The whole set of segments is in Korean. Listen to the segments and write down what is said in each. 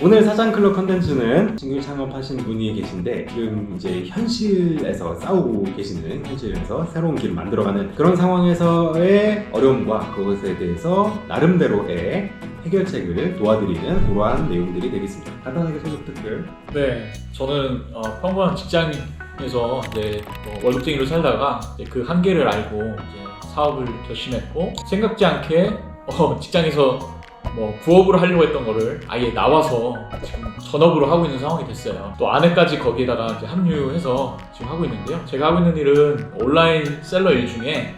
오늘 사장클럽 컨텐츠는 신규 창업하신 분이 계신데 지금 이제 현실에서 싸우고 계시는, 현실에서 새로운 길을 만들어가는 그런 상황에서의 어려움과 그것에 대해서 나름대로의 해결책을 도와드리는 그러한 내용들이 되겠습니다. 간단하게 소개 부탁드려요. 네, 저는 평범한 직장에서 월급쟁이로 살다가 그 한계를 알고 이제 사업을 결심했고, 생각지 않게 직장에서 부업으로 하려고 했던 거를 아예 나와서 지금 전업으로 하고 있는 상황이 됐어요. 또 아내까지 거기에다가 이제 합류해서 지금 하고 있는데요. 제가 하고 있는 일은 온라인 셀러 일 중에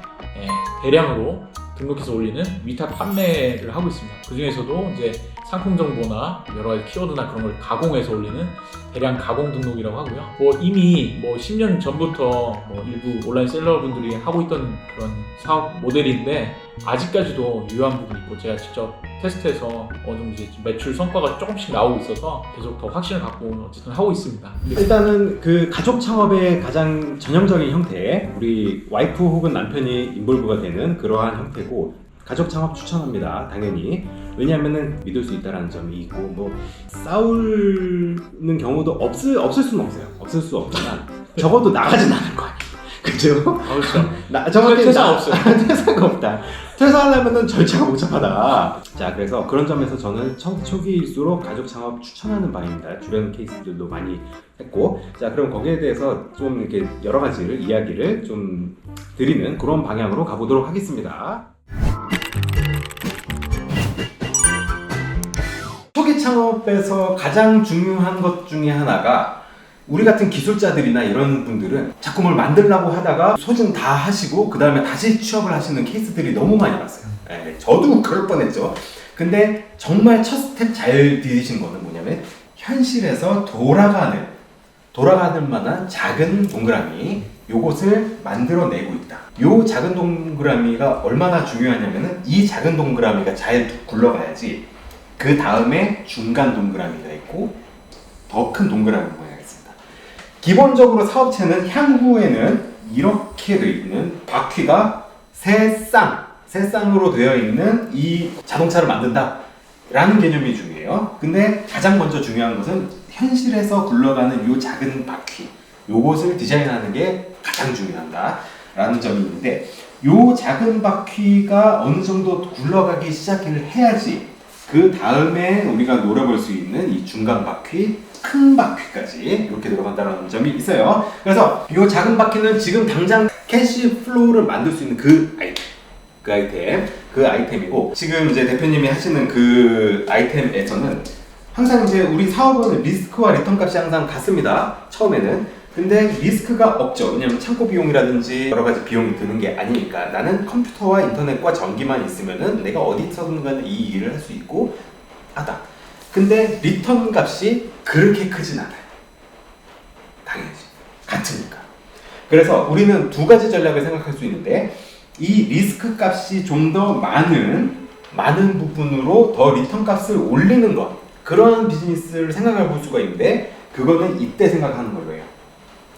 대량으로 등록해서 올리는 위탁 판매를 하고 있습니다. 그 중에서도 이제 상품 정보나 여러 가지 키워드나 그런 걸 가공해서 올리는 대량 가공 등록이라고 하고요. 이미 10년 전부터 일부 온라인 셀러분들이 하고 있던 그런 사업 모델인데 아직까지도 유효한 부분이 있고, 제가 직접 테스트해서 어느 정도 이제 매출 성과가 조금씩 나오고 있어서 계속 더 확신을 갖고 어쨌든 하고 있습니다. 일단은 그 가족 창업의 가장 전형적인 형태, 우리 와이프 혹은 남편이 인볼브가 되는 그러한 형태고, 가족 창업 추천합니다. 당연히. 왜냐하면은 믿을 수 있다는 점이 있고, 싸우는 경우도 없을 수는 없어요. 없을 수 없지만 적어도 나가진 않을 거 아니에요. 그죠? 그렇죠. 정확히 퇴사가 없어요. 퇴사가 없다. 퇴사하려면은 절차가 복잡하다. 자, 그래서 그런 점에서 저는 초기일수록 가족 창업 추천하는 바입니다. 주변 케이스들도 많이 했고, 자, 그럼 거기에 대해서 좀 이렇게 여러 가지를 이야기를 좀 드리는 그런 방향으로 가보도록 하겠습니다. 초기 창업에서 가장 중요한 것 중에 하나가, 우리 같은 기술자들이나 이런 분들은 자꾸 뭘 만들려고 하다가 소진 다 하시고 그 다음에 다시 취업을 하시는 케이스들이 너무 많이 봤어요. 저도 그럴 뻔했죠. 근데 정말 첫 스텝 잘 디디신 거는 뭐냐면, 현실에서 돌아가는 만한 작은 동그라미, 요것을 만들어내고 있다. 요 작은 동그라미가 얼마나 중요하냐면은, 이 작은 동그라미가 잘 굴러가야지 그 다음에 중간 동그라미가 있고 더 큰 동그라미가 있습니다. 기본적으로 사업체는 향후에는 이렇게 되어 있는 바퀴가 세 쌍으로 되어 있는 이 자동차를 만든다 라는 개념이 중요해요. 근데 가장 먼저 중요한 것은 현실에서 굴러가는 이 작은 바퀴, 요것을 디자인하는 게 가장 중요하다 라는 점이 있는데, 이 작은 바퀴가 어느 정도 굴러가기 시작을 해야지 그 다음에 우리가 노려볼 수 있는 이 중간 바퀴, 큰 바퀴까지 이렇게 들어간다는 점이 있어요. 그래서 이 작은 바퀴는 지금 당장 캐시 플로우를 만들 수 있는 그 아이템이고, 지금 이제 대표님이 하시는 그 아이템에서는 항상 이제 우리 사업은 리스크와 리턴 값이 항상 같습니다. 처음에는. 근데 리스크가 없죠. 왜냐면 창고 비용이라든지 여러 가지 비용이 드는 게 아니니까. 나는 컴퓨터와 인터넷과 전기만 있으면은 내가 어디서든 간에 이 일을 할 수 있고 하다. 근데 리턴 값이 그렇게 크진 않아요. 당연히 같으니까. 그래서 우리는 두 가지 전략을 생각할 수 있는데, 이 리스크 값이 좀 더 많은 부분으로 더 리턴 값을 올리는 것, 그런 비즈니스를 생각해 볼 수가 있는데, 그거는 이때 생각하는 걸로 해요.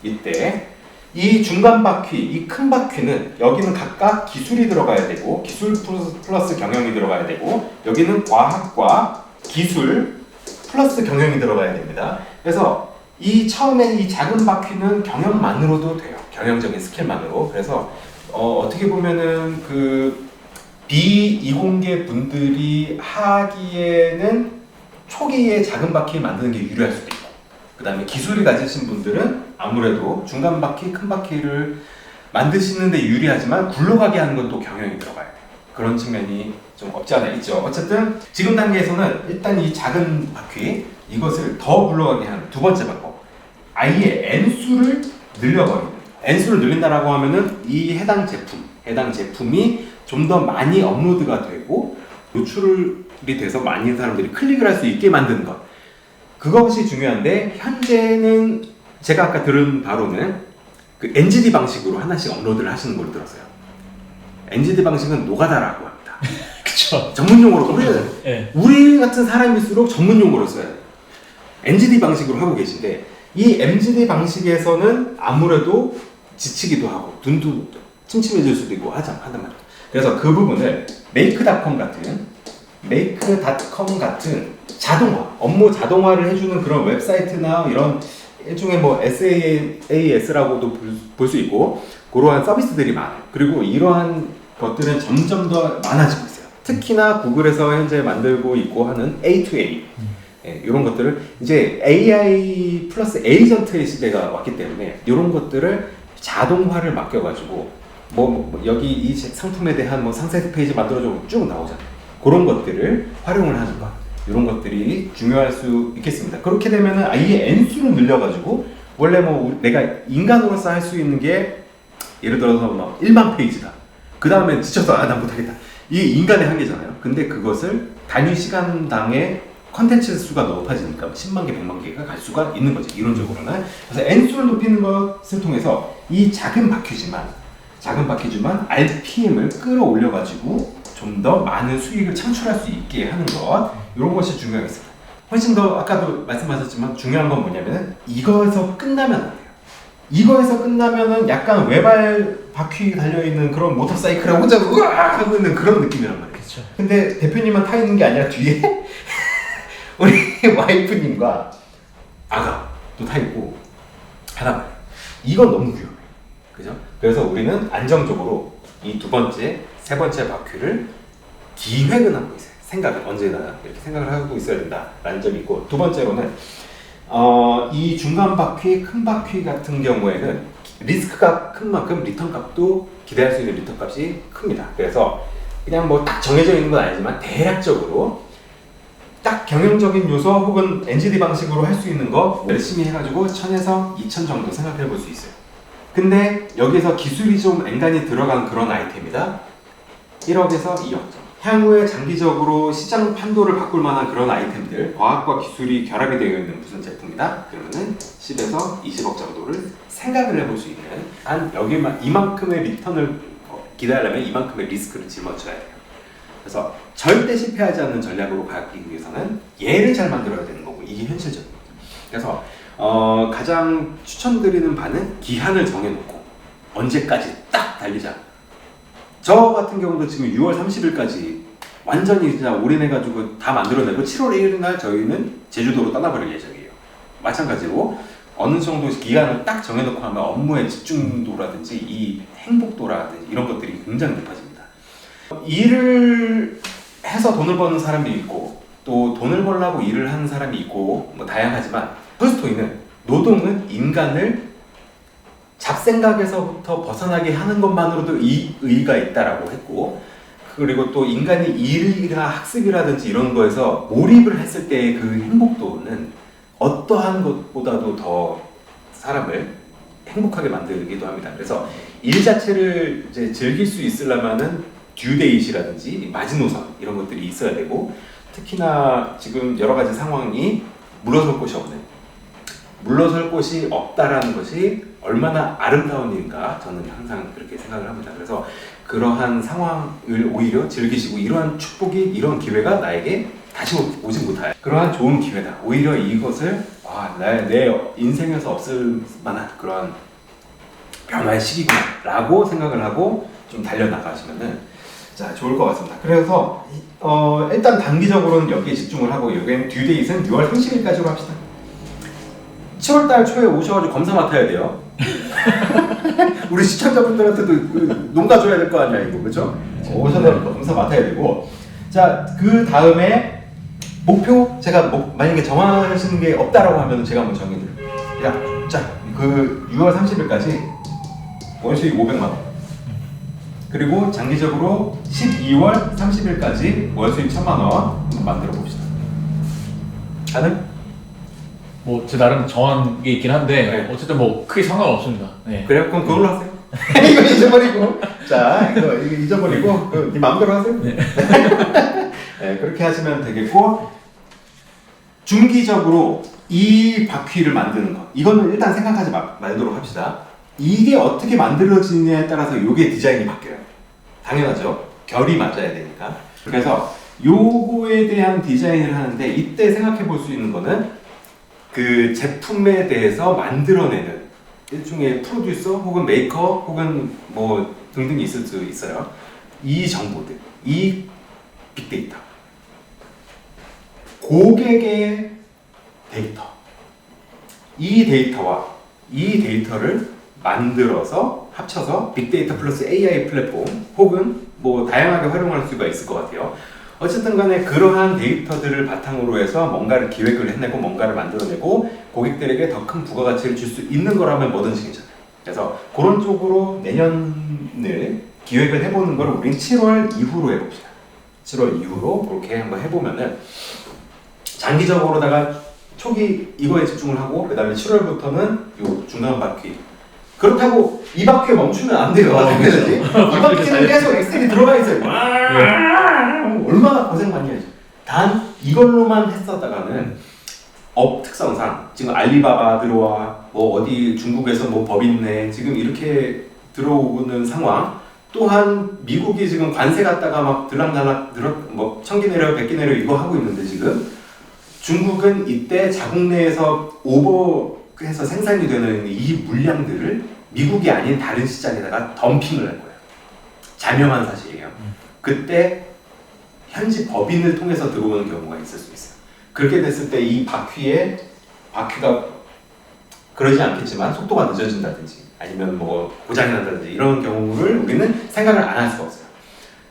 이때 이 중간 바퀴, 이 큰 바퀴는 여기는 각각 기술이 들어가야 되고, 기술 플러스 경영이 들어가야 되고, 여기는 과학과 기술 플러스 경영이 들어가야 됩니다. 그래서 처음에 이 작은 바퀴는 경영만으로도 돼요. 경영적인 스킬만으로. 그래서 어떻게 보면은 그 비이공계 분들이 하기에는 초기에 작은 바퀴 만드는 게 유리할 수도 있고, 그 다음에 기술이 가지신 분들은 아무래도 중간 바퀴, 큰 바퀴를 만드시는데 유리하지만 굴러가게 하는 건 또 경영이 들어가야 돼요. 그런 측면이 좀 없지 않아 있죠. 어쨌든 지금 단계에서는 일단 이 작은 바퀴, 이것을 더 굴러가게 하는 두 번째 방법, 아예 N수를 늘려버리는. N수를 늘린다라고 하면은 이 해당 제품이 좀 더 많이 업로드가 되고 노출이 돼서 많은 사람들이 클릭을 할 수 있게 만드는 것, 그것이 중요한데, 현재는 제가 아까 들은 바로는 그 NGD 방식으로 하나씩 업로드를 하시는 걸로 들었어요. NGD 방식은 노가다라고 합니다. 그쵸. 전문용어로 써야 돼요. 네. 우리 같은 사람일수록 전문용어로 써야 돼요. NGD 방식으로 하고 계신데, 이 NGD 방식에서는 아무래도 지치기도 하고 눈도 침침해질 수도 있고 하단 말이에요. 그래서 그 부분을 메이크닷컴 같은 make.com 같은 자동화, 업무 자동화를 해주는 그런 웹사이트나 이런 일종의 뭐 SaaS라고도 볼 수 있고 그러한 서비스들이 많아요. 그리고 이러한 것들은 점점 더 많아지고 있어요. 특히나 구글에서 현재 만들고 있고 하는 A2A 이런 것들을 이제 AI 플러스 에이전트의 시대가 왔기 때문에 이런 것들을 자동화를 맡겨가지고 여기 이 상품에 대한 뭐 상세 페이지 만들어주고 쭉 나오잖아요. 그런 것들을 활용을 하는 것, 이런 것들이 중요할 수 있겠습니다. 그렇게 되면은 아예 N수를 늘려가지고 원래 뭐 내가 인간으로서 할 수 있는 게 예를 들어서 뭐 1만 페이지다. 그 다음에 지쳐서 난 못하겠다. 이게 인간의 한계잖아요. 근데 그것을 단위 시간당의 컨텐츠 수가 높아지니까 10만 개, 100만 개가 갈 수가 있는 거죠. 이론적으로는. 그래서 N수를 높이는 것을 통해서 이 작은 바퀴지만 RPM을 끌어올려가지고 좀 더 많은 수익을 창출할 수 있게 하는 것, 이런 것이 중요하겠습니다. 훨씬 더 아까도 말씀하셨지만 중요한 건 뭐냐면은 이거에서 끝나면 안 돼요. 이거에서 끝나면은 약간 외발 바퀴 달려있는 그런 모터사이클에 혼자 우악 하고 있는 그런 느낌이란 말이에요. 그쵸. 근데 대표님만 타 있는 게 아니라 뒤에 우리 와이프님과 아가도 타 있고 하단 말이에요. 이건 너무 위험해. 그죠? 그래서 우리는 안정적으로 이 두 번째, 세 번째 바퀴를 기획은 하고 있어요. 생각은 언제나 이렇게 생각을 하고 있어야 된다라는 점이 있고, 두 번째로는 이 중간 바퀴, 큰 바퀴 같은 경우에는 리스크가 큰 만큼 리턴 값도 기대할 수 있는 리턴 값이 큽니다. 그래서 그냥 뭐 딱 정해져 있는 건 아니지만 대략적으로 딱 경영적인 요소 혹은 NGD 방식으로 할 수 있는 거 열심히 해가지고 1000에서 2000 정도 생각해 볼 수 있어요. 근데 여기서 기술이 좀 엔간히 들어간 그런 아이템이다. 1억에서 2억 정도. 향후에 장기적으로 시장 판도를 바꿀 만한 그런 아이템들, 과학과 기술이 결합이 되어 있는 무슨 제품이다? 그러면은 10에서 20억 정도를 생각을 해볼 수 있는, 한 여기만 이만큼의 리턴을 기대하려면 이만큼의 리스크를 짊어져야 돼요. 그래서 절대 실패하지 않는 전략으로 가기 위해서는 얘를 잘 만들어야 되는 거고, 이게 현실적입니다. 그래서 가장 추천드리는 바는 기한을 정해놓고 언제까지 딱 달리자. 저 같은 경우도 지금 6월 30일까지 완전히 진짜 올인해가지고 다 만들어내고 7월 1일 날 저희는 제주도로 떠나버릴 예정이에요. 마찬가지로 어느 정도 기간을 딱 정해놓고 하면 업무의 집중도라든지 이 행복도라든지 이런 것들이 굉장히 높아집니다. 일을 해서 돈을 버는 사람이 있고 또 돈을 벌려고 일을 하는 사람이 있고 뭐 다양하지만 톨스토이는 노동은 인간을 잡생각에서부터 벗어나게 하는 것만으로도 의의가 있다라고 했고, 그리고 또 인간이 일이나 학습이라든지 이런 거에서 몰입을 했을 때의 그 행복도는 어떠한 것보다도 더 사람을 행복하게 만들기도 합니다. 그래서 일 자체를 이제 즐길 수 있으려면은 듀데이시라든지 마지노선 이런 것들이 있어야 되고, 특히나 지금 여러 가지 상황이 물러설 곳이 없다라는 것이 얼마나 아름다운 일인가 저는 항상 그렇게 생각을 합니다. 그래서 그러한 상황을 오히려 즐기시고 이러한 축복이, 이런 기회가 나에게 다시 오지 못할 그러한 좋은 기회다. 오히려 이것을 내 인생에서 없을 만한 그런 변화의 시기구나 라고 생각을 하고 좀 달려나가시면은 자 좋을 것 같습니다. 그래서 일단 단기적으로는 여기에 집중을 하고, 여기엔 듀데이트는 6월 30일까지로 합시다. 7월달 초에 오셔가지고 검사 맡아야 돼요. 우리 시청자분들한테도 그 농가 줘야 될 거 아니야 이거, 그렇죠? 오셔서 검사 맡아야 되고, 자 그 다음에 목표 제가 만약에 정하시는 게 없다라고 하면 제가 한번 정해드려요. 그 6월 30일까지 월수익 500만 원. 그리고 장기적으로 12월 30일까지 월수익 1000만 원 한번 만들어 봅시다. 가능? 뭐 제 나름 정한 게 있긴 한데 네. 어쨌든 뭐 크게 상관없습니다. 네. 그래요? 그럼 그걸로 하세요. 이거 잊어버리고, 자 이거 잊어버리고 네 마음대로 하세요. 네. 네, 그렇게 하시면 되겠고, 중기적으로 이 바퀴를 만드는 것, 이거는 일단 생각하지 말도록 합시다. 이게 어떻게 만들어지느냐에 따라서 이게 디자인이 바뀌어요. 당연하죠. 결이 맞아야 되니까. 그래서 요거에 대한 디자인을 하는데, 이때 생각해 볼 수 있는 거는 그 제품에 대해서 만들어내는 일종의 프로듀서 혹은 메이커 혹은 뭐 등등이 있을 수 있어요. 이 정보들, 이 빅데이터, 고객의 데이터, 이 데이터와 이 데이터를 만들어서 합쳐서 빅데이터 플러스 AI 플랫폼 혹은 뭐 다양하게 활용할 수가 있을 것 같아요. 어쨌든 간에 그러한 데이터들을 바탕으로 해서 뭔가를 기획을 해내고 뭔가를 만들어내고 고객들에게 더 큰 부가가치를 줄 수 있는 거라면 뭐든지 괜찮아요. 그래서 그런 쪽으로 내년을 기획을 해보는 걸 우린 7월 이후로 해봅시다. 7월 이후로 그렇게 한번 해보면은 장기적으로다가 초기 이거에 집중을 하고 그 다음에 7월부터는 요 중간 바퀴. 그렇다고 이 바퀴에 멈추면 안 돼요. 당연하지. 이 바퀴는 계속 엑셀이 들어가 있어요. 얼마나 고생 많이 하죠. 단 이걸로만 했었다가는 업 특성상 지금 알리바바 들어와 뭐 어디 중국에서 뭐 법인네 지금 이렇게 들어오는 상황. 또한 미국이 지금 관세 갖다가 막 들락날락 뭐 천기 내려 백기 내려 이거 하고 있는데 지금 중국은 이때 자국 내에서 오버해서 생산이 되는 이 물량들을 미국이 아닌 다른 시장에다가 덤핑을 할 거예요. 자명한 사실이에요. 그때 현지 법인을 통해서 들어오는 경우가 있을 수 있어요. 그렇게 됐을 때 이 바퀴가 그러지 않겠지만 속도가 늦어진다든지 아니면 뭐 고장이 난다든지 이런 경우를 우리는 생각을 안 할 수가 없어요.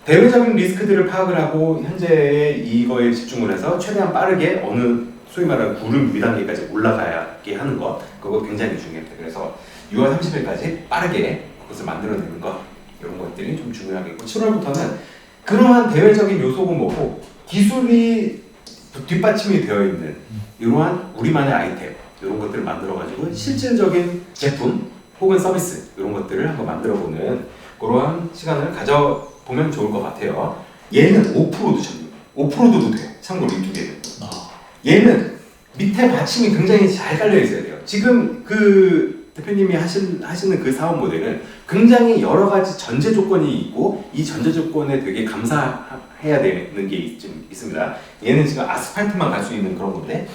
대외적인 리스크들을 파악을 하고 현재의 이거에 집중을 해서 최대한 빠르게 어느 소위 말하는 구름 위단계까지 올라가게 하는 것 그거 굉장히 중요합니다. 그래서 6월 30일까지 빠르게 그것을 만들어내는 것 이런 것들이 좀 중요하겠고 7월부터는 그러한 대외적인 요소고 뭐고 기술이 뒷받침이 되어 있는 이러한 우리만의 아이템 이런 것들을 만들어가지고 실질적인 제품 혹은 서비스 이런 것들을 한번 만들어보는 그러한 시간을 가져보면 좋을 것 같아요. 얘는 5%도 전용, 5%도 돼요. 참고로 이 두 개는. 얘는 밑에 받침이 굉장히 잘 깔려 있어야 돼요. 지금 그 대표님이 하시는 그 사업 모델은 굉장히 여러 가지 전제 조건이 있고 이 전제 조건에 되게 감사해야 되는 게 좀 있습니다. 얘는 지금 아스팔트만 갈 수 있는 그런 건데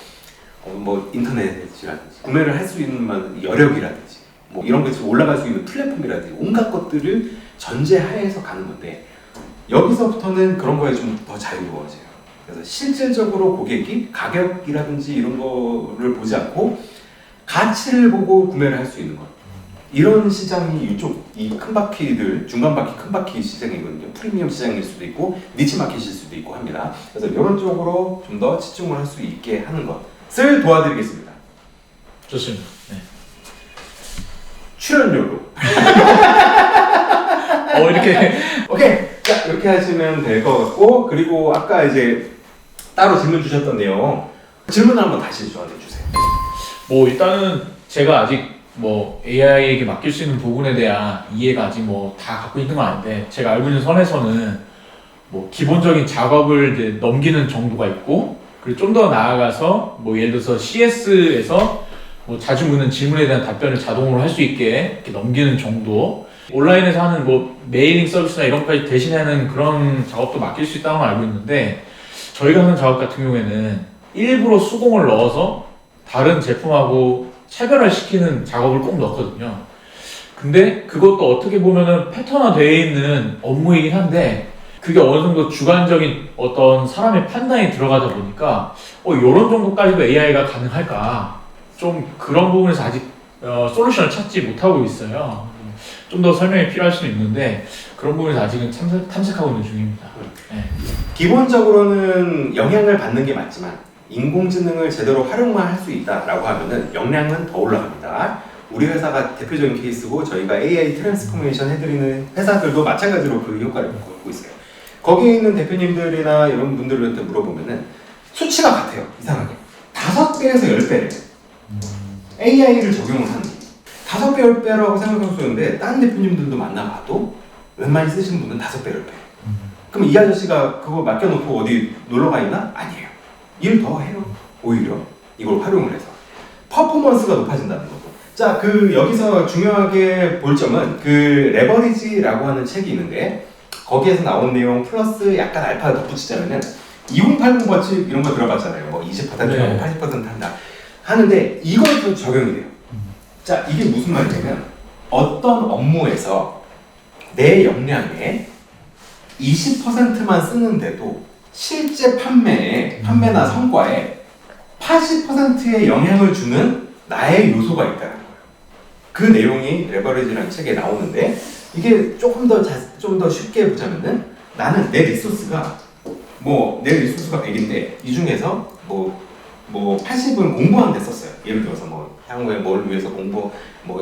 뭐 인터넷이라든지 구매를 할 수 있는 여력이라든지 뭐 이런 것이 올라갈 수 있는 플랫폼이라든지 온갖 것들을 전제하에서 가는 건데 여기서부터는 그런 거에 좀 더 자유로워져요. 그래서 실질적으로 고객이 가격이라든지 이런 거를 보지 않고 가치를 보고 구매를 할 수 있는 것. 이런 시장이 이쪽 이 큰 바퀴들 중간 바퀴 큰 바퀴 시장이거든요. 프리미엄 시장일 수도 있고 니치 마켓일 수도 있고 합니다. 그래서 이런 쪽으로 좀 더 집중을 할 수 있게 하는 것을 도와드리겠습니다. 좋습니다. 네. 출연료로. 이렇게 오케이. 자 이렇게 하시면 될 것 같고 그리고 아까 이제 따로 질문 주셨던 내용 질문을 한번 다시 저한테 주세요. 뭐 일단은 제가 아직 뭐 AI에게 맡길 수 있는 부분에 대한 이해가 아직 뭐 다 갖고 있는 건 아닌데 제가 알고 있는 선에서는 뭐 기본적인 작업을 이제 넘기는 정도가 있고 그리고 좀 더 나아가서 뭐 예를 들어서 CS에서 뭐 자주 묻는 질문에 대한 답변을 자동으로 할 수 있게 이렇게 넘기는 정도 온라인에서 하는 뭐 메일링 서비스나 이런 것까지 대신하는 그런 작업도 맡길 수 있다고 알고 있는데 저희가 하는 작업 같은 경우에는 일부러 수공을 넣어서 다른 제품하고 차별화 시키는 작업을 꼭 넣거든요. 근데 그것도 어떻게 보면은 패턴화 되어 있는 업무이긴 한데 그게 어느 정도 주관적인 어떤 사람의 판단이 들어가다 보니까 이런 정도까지도 AI가 가능할까 좀 그런 부분에서 아직 솔루션을 찾지 못하고 있어요. 좀 더 설명이 필요할 수는 있는데 그런 부분에서 아직은 탐색하고 있는 중입니다. 네. 기본적으로는 영향을 받는 게 맞지만 인공지능을 제대로 활용만 할 수 있다라고 하면은 역량은 더 올라갑니다. 우리 회사가 대표적인 케이스고 저희가 AI 트랜스포메이션 해드리는 회사들도 마찬가지로 그 효과를 보고 있어요. 거기에 있는 대표님들이나 이런 분들한테 물어보면은 수치가 같아요. 이상하게 5배에서 10배래요. AI를 적용을 하는 5배, 10배라고 생각할 수 있는데 다른 대표님들도 만나봐도 웬만히 쓰시는 분은 5배, 10배. 그럼 이 아저씨가 그거 맡겨놓고 어디 놀러가 있나? 아니에요. 일 더 해요. 오히려 이걸 활용을 해서 퍼포먼스가 높아진다는 거죠. 자, 여기서 중요하게 볼 점은 레버리지라고 하는 책이 있는데 거기에서 나온 내용 플러스 약간 알파 덧붙이자면은 2080 법칙 이런 거 들어봤잖아요. 뭐 20%하고 네. 80% 한다 하는데 이것도 적용이 돼요. 자, 이게 무슨 말이냐면 어떤 업무에서 내 역량의 20%만 쓰는데도 실제 판매나 성과에 80%의 영향을 주는 나의 요소가 있다는 거예요. 그 내용이 레버리지라는 책에 나오는데 이게 조금 더 쉽게 보자면은 나는 내 리소스가 100인데 이 중에서 뭐 80은 공부하는 데 썼어요. 예를 들어서 뭐 향후에 뭘 위해서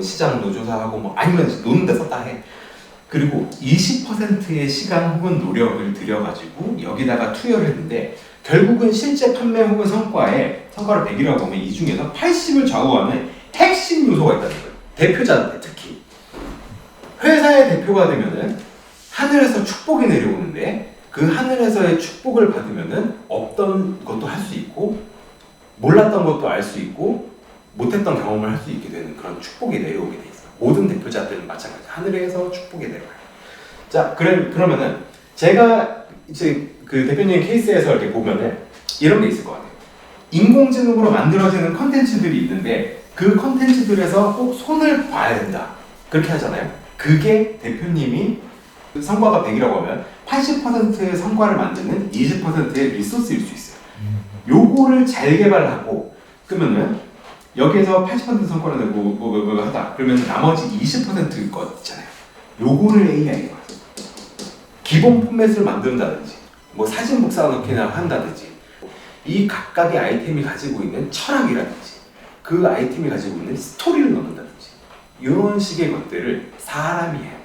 시장 조사하고 아니면 노는 데 썼다 해. 그리고 20%의 시간 혹은 노력을 들여가지고 여기다가 투여를 했는데 결국은 실제 판매 혹은 성과를 100이라고 하면 이 중에서 80을 좌우하는 핵심 요소가 있다는 거예요. 대표자한테 특히. 회사의 대표가 되면은 하늘에서 축복이 내려오는데 그 하늘에서의 축복을 받으면은 없던 것도 할 수 있고 몰랐던 것도 알 수 있고 못했던 경험을 할 수 있게 되는 그런 축복이 내려오게 돼 있어요. 모든 대표자들은 마찬가지. 하늘에서 축복이 내려와요. 자, 그러면은 제가 이제 그 대표님 케이스에서 이렇게 보면은 이런 게 있을 것 같아요. 인공지능으로 만들어지는 컨텐츠들이 있는데 그 컨텐츠들에서 꼭 손을 봐야 된다. 그렇게 하잖아요. 그게 대표님이 성과가 100이라고 하면 80%의 성과를 만드는 20%의 리소스일 수 있어요. 요거를 잘 개발하고 그러면은 여기에서 80% 성과를 내고 하다 그러면 나머지 20%일 것 있잖아요. 요거를 AI가 기본 포맷을 만든다든지 사진 복사넣기나 한다든지 이 각각의 아이템이 가지고 있는 철학이라든지 그 아이템이 가지고 있는 스토리를 넣는다든지 이런 식의 것들을 사람이 해요.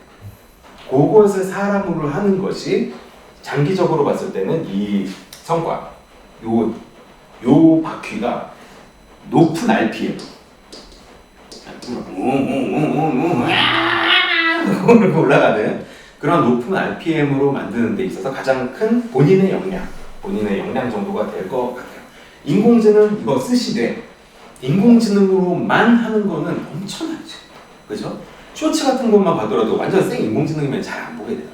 그것을 사람으로 하는 것이 장기적으로 봤을 때는 이 성과 요 바퀴가 높은 RPM 올라가는 그런 높은 RPM으로 만드는 데 있어서 가장 큰 본인의 역량 정도가 될 것 같아요. 인공지능 이거 쓰시되 인공지능으로만 하는 거는 엄청나죠. 그죠? 쇼츠 같은 것만 봐더라도 완전 생 인공지능이면 잘 안 보게 돼요.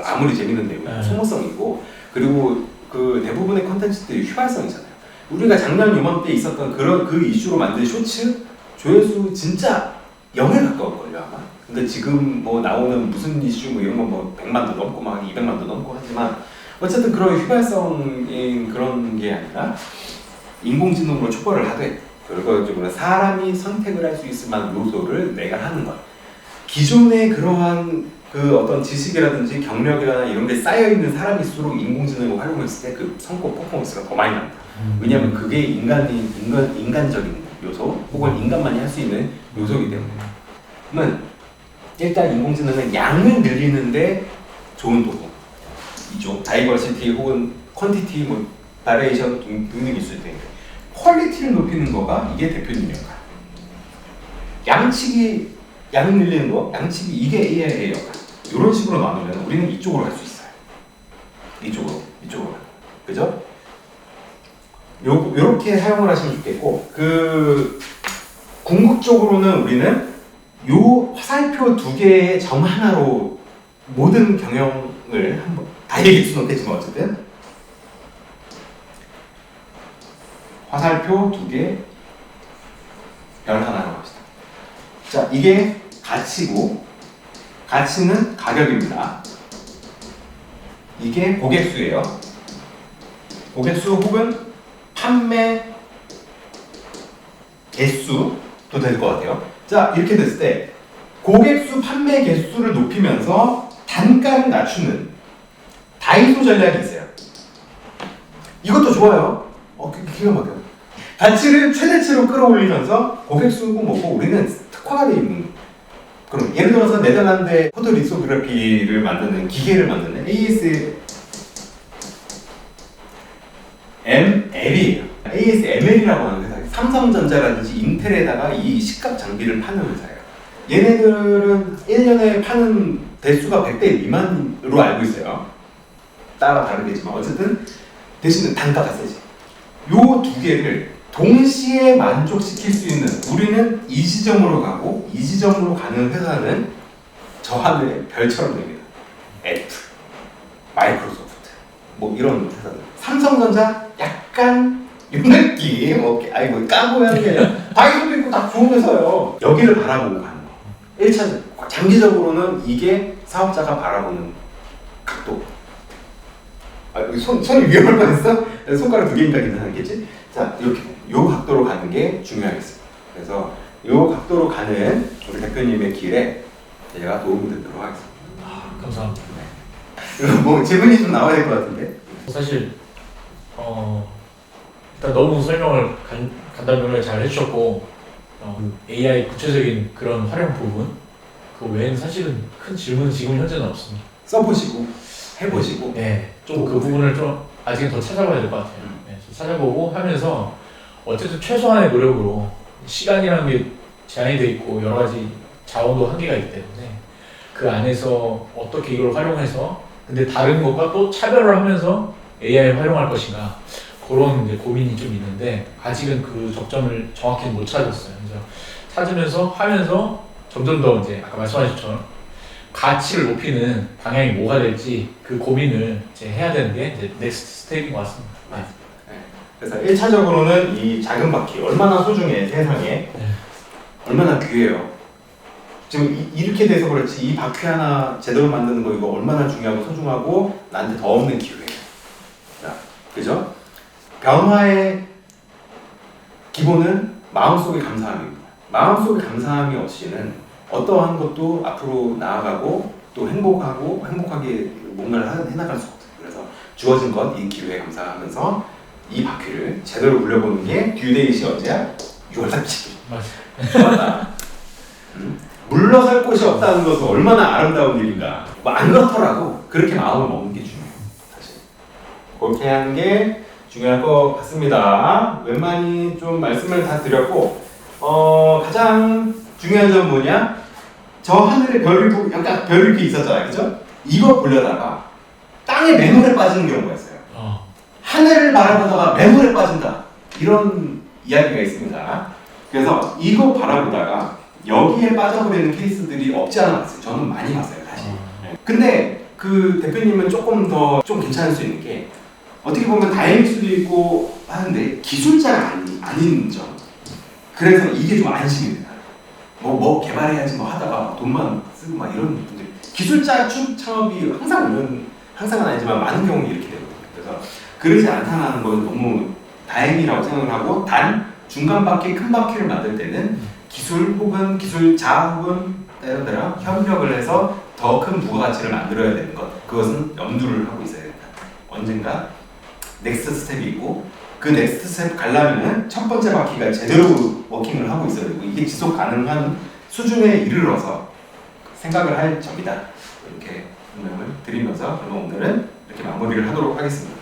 아무리 재밌는 내용이 소모성이고 그리고 그 대부분의 컨텐츠들이 휘발성이잖아요. 우리가 작년 요맘때 있었던 그 이슈로 만든 쇼츠 조회수 진짜 0에 가까울걸요 아마. 근데 지금 나오는 무슨 이슈 이런 건 100만도 넘고 200만도 넘고 하지만 어쨌든 그런 휘발성인 그런 게 아니라 인공지능으로 촉발을 하되 결과적으로 사람이 선택을 할 수 있을 만한 요소를 내가 하는 것. 기존의 그러한 그 어떤 지식이라든지 경력이나 이런 게 쌓여있는 사람일수록 인공지능을 활용했을 때 그 성과 퍼포먼스가 더 많이 납니다. 왜냐하면 그게 인간적인 요소 혹은 인간만이 할 수 있는 요소이기 때문에 일단 인공지능은 양을 늘리는데 좋은 도구 이쪽 다이버시티 혹은 퀄리티 바리에이션 등등이 있을 텐데 퀄리티를 높이는 거가 이게 대표님 역할. 양 늘리는 거, 양치기 이게 AI의 역할. 이런 식으로 나누면 우리는 이쪽으로 갈 수 있어요. 이쪽으로. 그죠? 요렇게 사용을 하시면 좋겠고 궁극적으로는 우리는 요 화살표 2개의 점 하나로 모든 경영을 한번 다 얘기할 수는 없겠지만 어쨌든 화살표 2개 별 하나로 합시다. 자, 이게 가치고 가치는 가격입니다. 이게 고객수예요. 고객수 혹은 판매 개수도 될 것 같아요. 자, 이렇게 됐을 때 고객수 판매 개수를 높이면서 단가를 낮추는 다이소 전략이 있어요. 이것도 좋아요. 기가 막혀요. 가치를 최대치로 끌어올리면서 고객수 먹고 우리는 특화가 되어 있는 그럼 예를 들어서 네덜란드의 포토리소그래피를 만드는 기계를 만드는 ASML이에요. ASML이라고 하는 회사예요. 삼성전자라든지 인텔에다가 이 시각 장비를 파는 회사예요. 얘네들은 1년에 파는 대수가 100대 미만으로 알고 있어요. 따라 다르겠지만 어쨌든 대신에 단가가 세지. 요 두 개를 동시에 만족시킬 수 있는 우리는 이 지점으로 가고 이 지점으로 가는 회사는 저 하늘의 별처럼 됩니다. 애플, 마이크로소프트 이런 회사들. 삼성전자 약간 이 느낌 까고 하는 게 아니라 다이소도 있고 다 좋은 회사예요. 여기를 바라보고 가는 거. 1차 장기적으로는 이게 사업자가 바라보는 각도. 손이 위험할 뻔했어? 손가락 2개니까 괜찮았겠지? 자, 이렇게 요 각도로 가는 게 중요하겠습니다. 그래서 요 각도로 가는 우리 대표님의 길에 제가 도움이 되도록 하겠습니다. 감사합니다. 뭐 질문이 좀 나와야 될 것 같은데. 사실 일단 너무 설명을 간단하게 잘 해주셨고 AI 구체적인 그런 활용 부분 그 외에는 사실은 큰 질문은 지금 현재는 없습니다. 써보시고 해보시고. 네, 좀 그 부분을 좀 아직은 더 찾아봐야 될 것 같아요. 네, 좀 찾아보고 하면서 어쨌든 최소한의 노력으로 시간이라는 게 제한이 돼 있고 여러 가지 자원도 한계가 있기 때문에 그 안에서 어떻게 이걸 활용해서 근데 다른 것과 또 차별을 하면서 AI를 활용할 것인가 그런 이제 고민이 좀 있는데 아직은 그 적점을 정확히 못 찾았어요. 그래서 찾으면서 하면서 점점 더 이제 아까 말씀하신 것처럼 가치를 높이는 방향이 뭐가 될지 그 고민을 이제 해야 되는 게 이제 넥스트 스텝인 것 같습니다. 네. 그래서 1차적으로는 이 작은 바퀴 얼마나 소중해 세상에. 네. 얼마나 귀해요. 지금 이렇게 돼서 그렇지 이 바퀴 하나 제대로 만드는 거 이거 얼마나 중요하고 소중하고 나한테 더 없는 기회예요. 자, 그죠? 변화의 기본은 마음속의 감사함입니다. 마음속의 감사함이 없이는 어떠한 것도 앞으로 나아가고 또 행복하게 뭔가를 해나갈 수 없어요. 그래서 주어진 것 이 기회에 감사하면서 이 바퀴를 제대로 굴려보는 게 듀데이시 언제야? 6월 30일. 맞아요. 좋았다. 물러설 곳이 없다는 것은 얼마나 아름다운 일인가. 뭐 안 그렇더라도 그렇게 마음을 먹는 게 중요해요. 사실 그렇게 하는 게 중요할 것 같습니다. 웬만히 좀 말씀을 다 드렸고 가장 중요한 점은 뭐냐? 저 하늘에 별이 약간 별이 이렇게 있었잖아요, 그죠? 이거 보려다가 땅에 매물에 빠지는 경우가 있어요. 하늘을 바라보다가 매물에 빠진다. 이런 이야기가 있습니다. 그래서 이거 바라보다가 여기에 빠져버리는 케이스들이 없지 않아 봤어요. 저는 많이 봤어요, 사실. 근데 그 대표님은 조금 더 좀 괜찮을 수 있는 게 어떻게 보면 다행일 수도 있고 하는데 기술자가 아닌 점. 그래서 이게 좀 안심이 돼요. 뭐 개발해야지 뭐 하다가 막 돈만 쓰고 막 이런 분들. 기술자 창업이 항상은 아니지만 많은 경우 이렇게 되거든요. 그래서 그러지 않다는 건 너무 다행이라고 생각을 하고 단 중간 바퀴, 큰 바퀴를 만들 때는 기술 혹은 기술자 혹은 때려들어 협력을 해서 더 큰 부가가치를 만들어야 되는 것 그것은 염두를 하고 있어야 된다. 언젠가 넥스트 스텝이 있고 그 넥스트 스텝 가려면은 첫 번째 바퀴가 제대로 워킹을 하고 있어야 되고 이게 지속 가능한 수준에 이르러서 생각을 할 점이다. 이렇게 설명을 드리면서 그럼 오늘은 이렇게 마무리를 하도록 하겠습니다.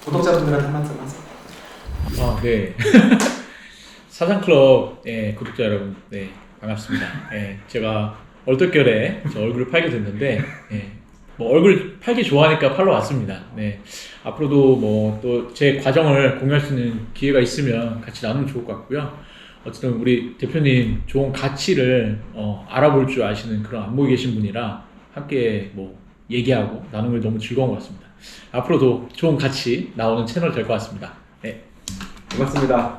구독자분들한테 한 말씀 하세요. 네. 사장클럽 구독자 여러분, 네 반갑습니다. 제가 얼떨결에 저 얼굴을 팔게 됐는데, 뭐 얼굴 팔기 좋아하니까 팔러 왔습니다. 네, 앞으로도 뭐 또 제 과정을 공유할 수 있는 기회가 있으면 같이 나누면 좋을 것 같고요. 어쨌든 우리 대표님 좋은 가치를 알아볼 줄 아시는 그런 안목이 계신 분이라 함께 뭐 얘기하고 나누는 게 너무 즐거운 것 같습니다. 앞으로도 좋은 가치 나오는 채널 될 것 같습니다. 네, 고맙습니다.